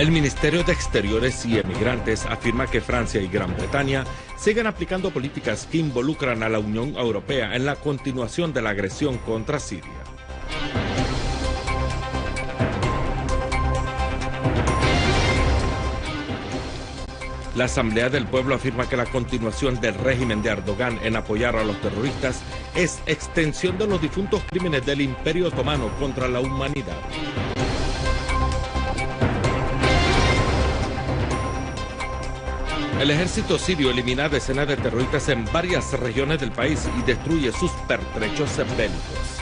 El Ministerio de Exteriores y Emigrantes afirma que Francia y Gran Bretaña siguen aplicando políticas que involucran a la Unión Europea en la continuación de la agresión contra Siria. La Asamblea del Pueblo afirma que la continuación del régimen de Erdogan en apoyar a los terroristas es extensión de los difuntos crímenes del Imperio Otomano contra la humanidad. El ejército sirio elimina decenas de terroristas en varias regiones del país y destruye sus pertrechos bélicos.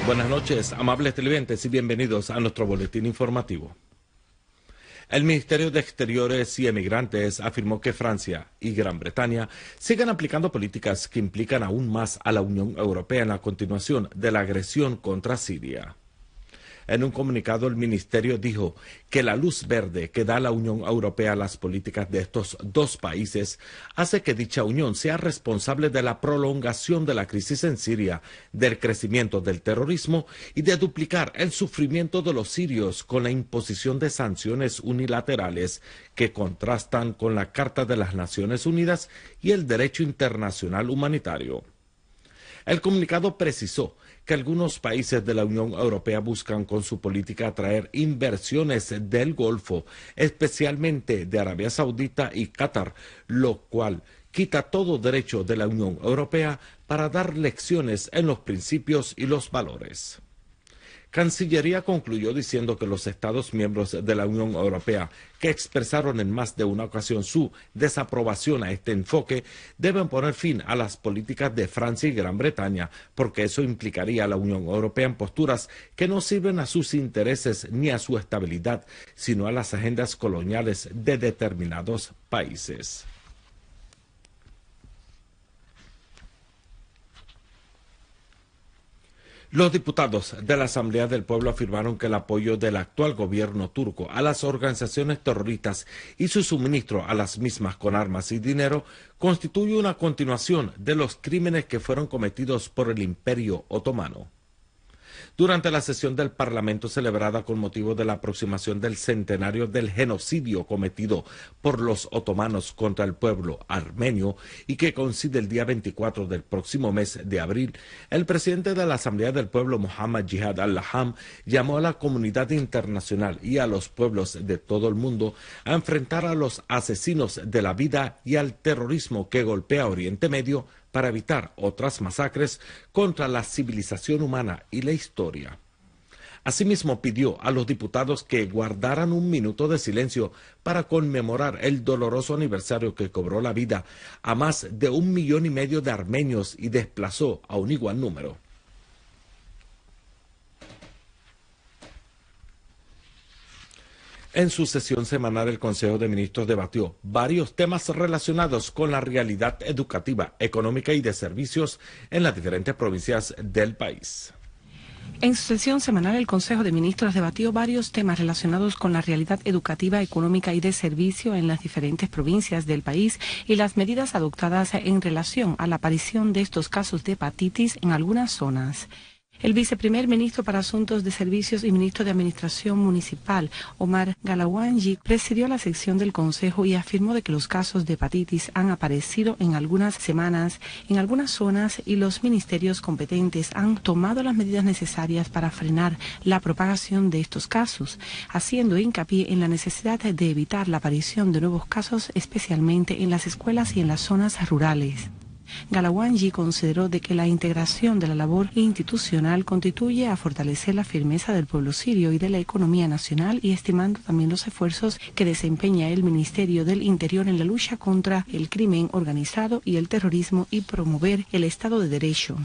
Buenas noches, amables televidentes, y bienvenidos a nuestro boletín informativo. El Ministerio de Exteriores y Emigrantes afirmó que Francia y Gran Bretaña siguen aplicando políticas que implican aún más a la Unión Europea en la continuación de la agresión contra Siria. En un comunicado, el ministerio dijo que la luz verde que da la Unión Europea a las políticas de estos dos países hace que dicha unión sea responsable de la prolongación de la crisis en Siria, del crecimiento del terrorismo y de duplicar el sufrimiento de los sirios con la imposición de sanciones unilaterales que contrastan con la Carta de las Naciones Unidas y el derecho internacional humanitario. El comunicado precisó que algunos países de la Unión Europea buscan con su política atraer inversiones del Golfo, especialmente de Arabia Saudita y Qatar, lo cual quita todo derecho de la Unión Europea para dar lecciones en los principios y los valores. Cancillería concluyó diciendo que los Estados miembros de la Unión Europea que expresaron en más de una ocasión su desaprobación a este enfoque deben poner fin a las políticas de Francia y Gran Bretaña, porque eso implicaría a la Unión Europea en posturas que no sirven a sus intereses ni a su estabilidad, sino a las agendas coloniales de determinados países. Los diputados de la Asamblea del Pueblo afirmaron que el apoyo del actual gobierno turco a las organizaciones terroristas y su suministro a las mismas con armas y dinero constituye una continuación de los crímenes que fueron cometidos por el Imperio Otomano. Durante la sesión del Parlamento celebrada con motivo de la aproximación del centenario del genocidio cometido por los otomanos contra el pueblo armenio y que coincide el día 24 del próximo mes de abril, el presidente de la Asamblea del Pueblo, Mohammad Jihad al-Laham, llamó a la comunidad internacional y a los pueblos de todo el mundo a enfrentar a los asesinos de la vida y al terrorismo que golpea Oriente Medio para evitar otras masacres contra la civilización humana y la historia. Asimismo, pidió a los diputados que guardaran un minuto de silencio para conmemorar el doloroso aniversario que cobró la vida a más de 1,5 millones de armenios y desplazó a un igual número. En su sesión semanal, el Consejo de Ministros debatió varios temas relacionados con la realidad educativa, económica y de servicios en las diferentes provincias del país. En su sesión semanal, el Consejo de Ministros debatió varios temas relacionados con la realidad educativa, económica y de servicio en las diferentes provincias del país y las medidas adoptadas en relación a la aparición de estos casos de hepatitis en algunas zonas. El viceprimer ministro para Asuntos de Servicios y ministro de Administración Municipal, Omar Galawanji, presidió la sección del Consejo y afirmó de que los casos de hepatitis han aparecido en algunas semanas, en algunas zonas, y los ministerios competentes han tomado las medidas necesarias para frenar la propagación de estos casos, haciendo hincapié en la necesidad de evitar la aparición de nuevos casos, especialmente en las escuelas y en las zonas rurales. Galawanji consideró de que la integración de la labor institucional contribuye a fortalecer la firmeza del pueblo sirio y de la economía nacional, y estimando también los esfuerzos que desempeña el Ministerio del Interior en la lucha contra el crimen organizado y el terrorismo y promover el Estado de Derecho.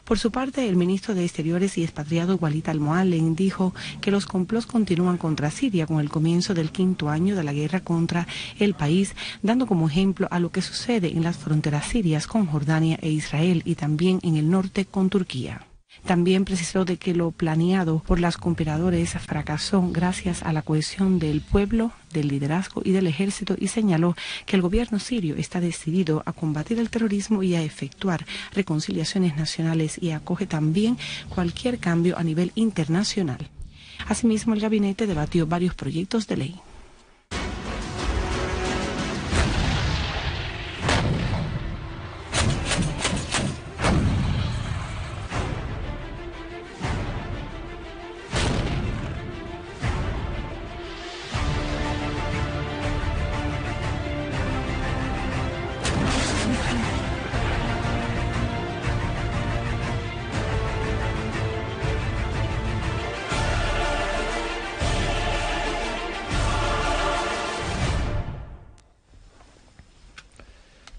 Por su parte, el ministro de Exteriores y expatriado Walid al-Mualem dijo que los complots continúan contra Siria con el comienzo del 5º año de la guerra contra el país, dando como ejemplo a lo que sucede en las fronteras sirias con Jordania e Israel y también en el norte con Turquía. También precisó de que lo planeado por los conspiradores fracasó gracias a la cohesión del pueblo, del liderazgo y del ejército, y señaló que el gobierno sirio está decidido a combatir el terrorismo y a efectuar reconciliaciones nacionales, y acoge también cualquier cambio a nivel internacional. Asimismo, el gabinete debatió varios proyectos de ley.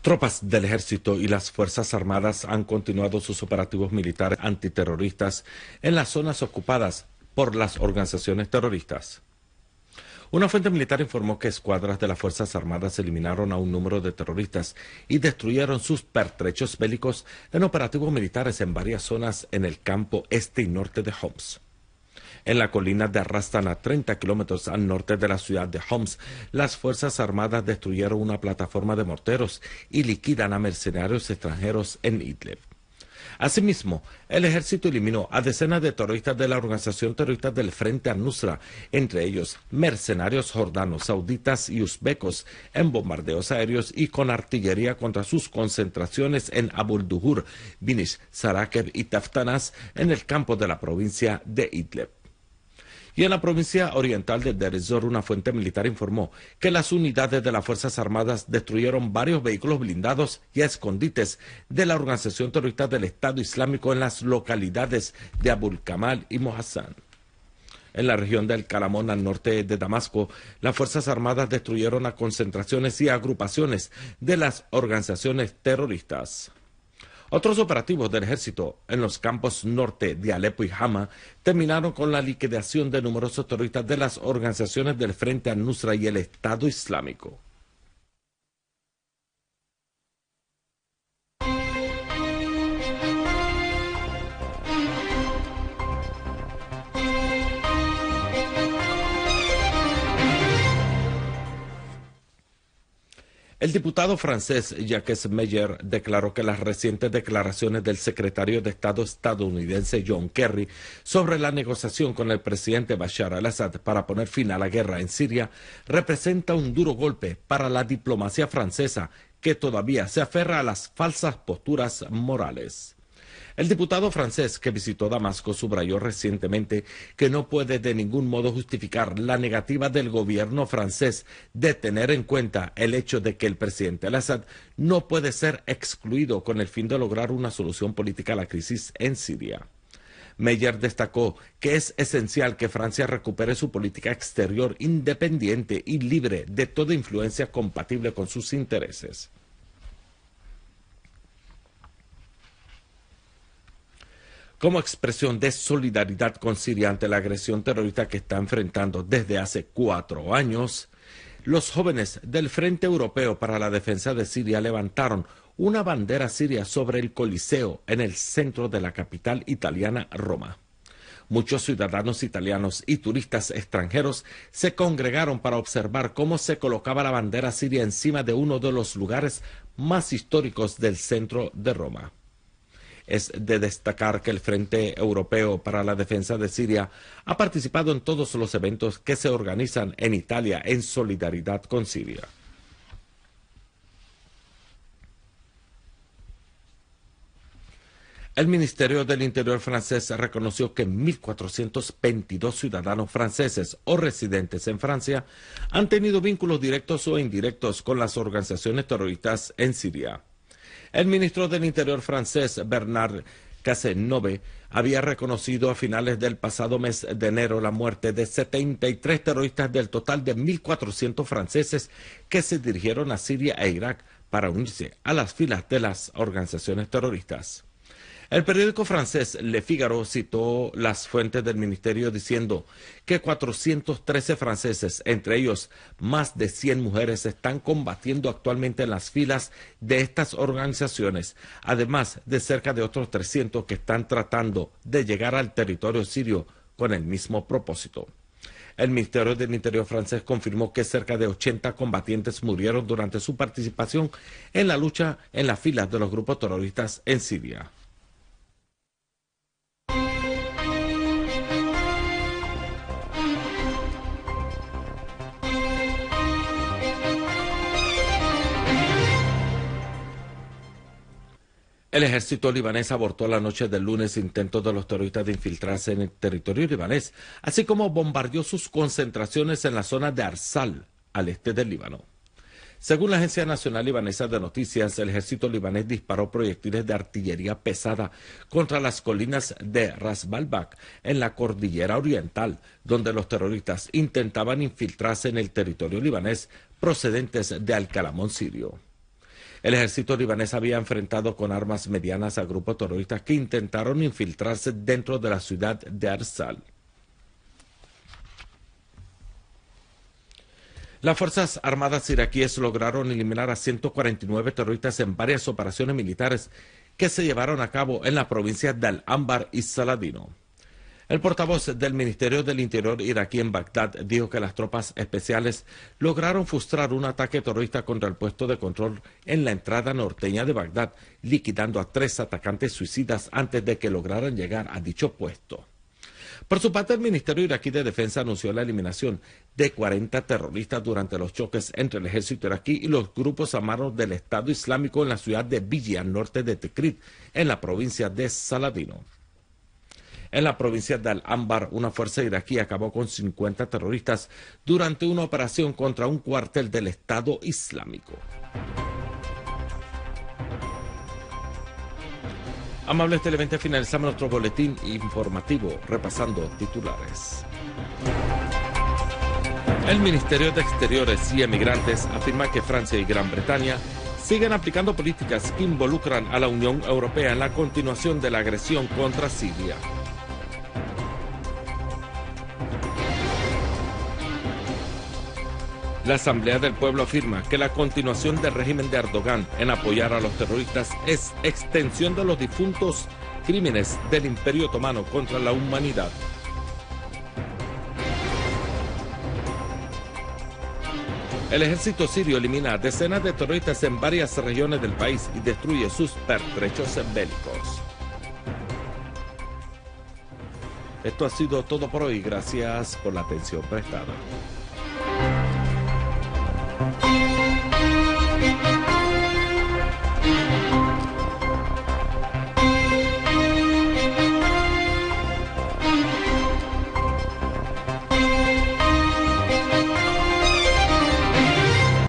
Tropas del ejército y las Fuerzas Armadas han continuado sus operativos militares antiterroristas en las zonas ocupadas por las organizaciones terroristas. Una fuente militar informó que escuadras de las Fuerzas Armadas eliminaron a un número de terroristas y destruyeron sus pertrechos bélicos en operativos militares en varias zonas en el campo este y norte de Homs. En la colina de Rastan, a 30 kilómetros al norte de la ciudad de Homs, las Fuerzas Armadas destruyeron una plataforma de morteros y liquidan a mercenarios extranjeros en Idlib. Asimismo, el ejército eliminó a decenas de terroristas de la organización terrorista del Frente al-Nusra, entre ellos mercenarios jordanos, sauditas y uzbecos, en bombardeos aéreos y con artillería contra sus concentraciones en Abul-Duhur, Binish, Sarakeb y Taftanas, en el campo de la provincia de Idlib. Y en la provincia oriental de Deir ez-Zor, una fuente militar informó que las unidades de las Fuerzas Armadas destruyeron varios vehículos blindados y escondites de la organización terrorista del Estado Islámico en las localidades de Abul Kamal y Mohassan. En la región del Calamón, al norte de Damasco, las Fuerzas Armadas destruyeron a concentraciones y agrupaciones de las organizaciones terroristas. Otros operativos del ejército en los campos norte de Alepo y Hama terminaron con la liquidación de numerosos terroristas de las organizaciones del Frente al-Nusra y el Estado Islámico. El diputado francés Jacques Meyer declaró que las recientes declaraciones del secretario de Estado estadounidense John Kerry sobre la negociación con el presidente Bashar al-Assad para poner fin a la guerra en Siria representa un duro golpe para la diplomacia francesa, que todavía se aferra a las falsas posturas morales. El diputado francés que visitó Damasco subrayó recientemente que no puede de ningún modo justificar la negativa del gobierno francés de tener en cuenta el hecho de que el presidente al-Assad no puede ser excluido con el fin de lograr una solución política a la crisis en Siria. Meyer destacó que es esencial que Francia recupere su política exterior independiente y libre de toda influencia compatible con sus intereses. Como expresión de solidaridad con Siria ante la agresión terrorista que está enfrentando desde hace 4 años, los jóvenes del Frente Europeo para la Defensa de Siria levantaron una bandera siria sobre el Coliseo en el centro de la capital italiana, Roma. Muchos ciudadanos italianos y turistas extranjeros se congregaron para observar cómo se colocaba la bandera siria encima de uno de los lugares más históricos del centro de Roma. Es de destacar que el Frente Europeo para la Defensa de Siria ha participado en todos los eventos que se organizan en Italia en solidaridad con Siria. El Ministerio del Interior francés reconoció que 1.422 ciudadanos franceses o residentes en Francia han tenido vínculos directos o indirectos con las organizaciones terroristas en Siria. El ministro del Interior francés, Bernard Cazeneuve, había reconocido a finales del pasado mes de enero la muerte de 73 terroristas del total de 1.400 franceses que se dirigieron a Siria e Irak para unirse a las filas de las organizaciones terroristas. El periódico francés Le Figaro citó las fuentes del ministerio diciendo que 413 franceses, entre ellos más de 100 mujeres, están combatiendo actualmente en las filas de estas organizaciones, además de cerca de otros 300 que están tratando de llegar al territorio sirio con el mismo propósito. El Ministerio del Interior francés confirmó que cerca de 80 combatientes murieron durante su participación en la lucha en las filas de los grupos terroristas en Siria. El ejército libanés abortó la noche del lunes intentos de los terroristas de infiltrarse en el territorio libanés, así como bombardeó sus concentraciones en la zona de Arsal, al este del Líbano. Según la Agencia Nacional Libanesa de Noticias, el ejército libanés disparó proyectiles de artillería pesada contra las colinas de Ras Balbak, en la cordillera oriental, donde los terroristas intentaban infiltrarse en el territorio libanés procedentes de Al-Kalamón sirio. El ejército libanés había enfrentado con armas medianas a grupos terroristas que intentaron infiltrarse dentro de la ciudad de Arsal. Las Fuerzas Armadas iraquíes lograron eliminar a 149 terroristas en varias operaciones militares que se llevaron a cabo en las provincias de Al-Anbar y Saladino. El portavoz del Ministerio del Interior iraquí en Bagdad dijo que las tropas especiales lograron frustrar un ataque terrorista contra el puesto de control en la entrada norteña de Bagdad, liquidando a 3 atacantes suicidas antes de que lograran llegar a dicho puesto. Por su parte, el Ministerio iraquí de Defensa anunció la eliminación de 40 terroristas durante los choques entre el ejército iraquí y los grupos armados del Estado Islámico en la ciudad de Billa, al norte de Tikrit, en la provincia de Saladino. En la provincia de Al-Anbar, una fuerza iraquí acabó con 50 terroristas durante una operación contra un cuartel del Estado Islámico. Amables televidentes, finalizamos nuestro boletín informativo repasando titulares. El Ministerio de Exteriores y Emigrantes afirma que Francia y Gran Bretaña siguen aplicando políticas que involucran a la Unión Europea en la continuación de la agresión contra Siria. La Asamblea del Pueblo afirma que la continuación del régimen de Erdogan en apoyar a los terroristas es extensión de los difuntos crímenes del Imperio Otomano contra la humanidad. El ejército sirio elimina a decenas de terroristas en varias regiones del país y destruye sus pertrechos bélicos. Esto ha sido todo por hoy. Gracias por la atención prestada.